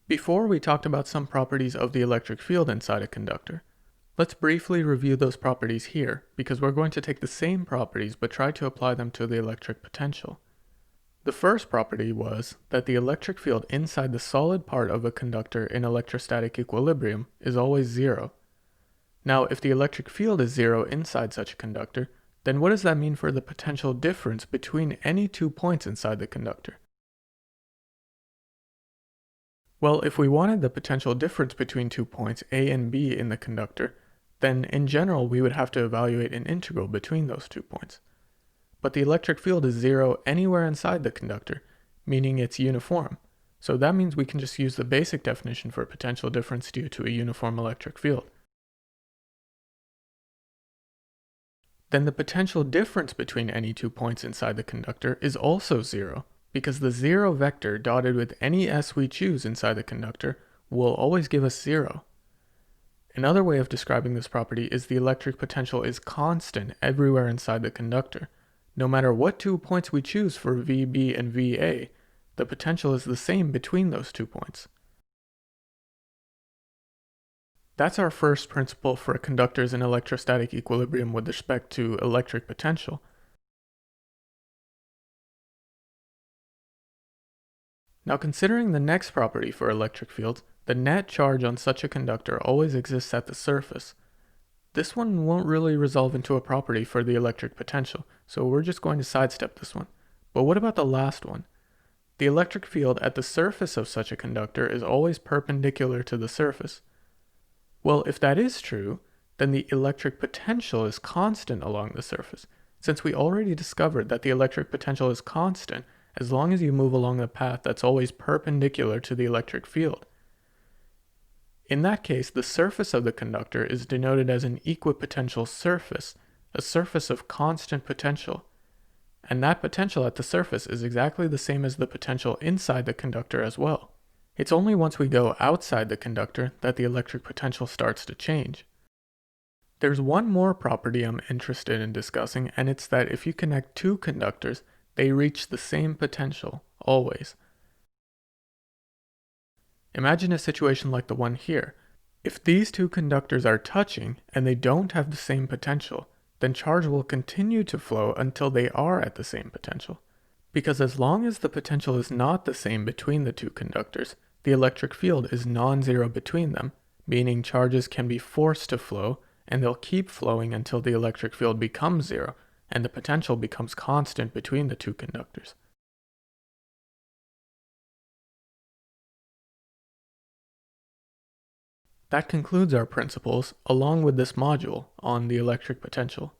Before, we talked about some properties of the electric field inside a conductor. Let's briefly review those properties here, because we're going to take the same properties but try to apply them to the electric potential. The first property was that the electric field inside the solid part of a conductor in electrostatic equilibrium is always zero. Now, if the electric field is zero inside such a conductor, then what does that mean for the potential difference between any 2 points inside the conductor? Well, if we wanted the potential difference between 2 points A and B in the conductor, then in general we would have to evaluate an integral between those 2 points. But the electric field is zero anywhere inside the conductor, meaning it's uniform. So that means we can just use the basic definition for potential difference due to a uniform electric field. Then the potential difference between any 2 points inside the conductor is also zero, because the zero vector dotted with any s we choose inside the conductor will always give us zero. Another way of describing this property is the electric potential is constant everywhere inside the conductor. No matter what 2 points we choose for VB and VA, the potential is the same between those 2 points. That's our first principle for conductors in electrostatic equilibrium with respect to electric potential. Now, considering the next property for electric fields, the net charge on such a conductor always exists at the surface. This one won't really resolve into a property for the electric potential, so we're just going to sidestep this one. But what about the last one? The electric field at the surface of such a conductor is always perpendicular to the surface. Well, if that is true, then the electric potential is constant along the surface, since we already discovered that the electric potential is constant as long as you move along the path that's always perpendicular to the electric field. In that case, the surface of the conductor is denoted as an equipotential surface, a surface of constant potential. And that potential at the surface is exactly the same as the potential inside the conductor as well. It's only once we go outside the conductor that the electric potential starts to change. There's one more property I'm interested in discussing, and it's that if you connect two conductors, they reach the same potential, always. Imagine a situation like the one here. If these two conductors are touching and they don't have the same potential, then charge will continue to flow until they are at the same potential. Because as long as the potential is not the same between the two conductors, the electric field is non-zero between them, meaning charges can be forced to flow, and they'll keep flowing until the electric field becomes zero, and the potential becomes constant between the two conductors. That concludes our principles, along with this module, on the electric potential.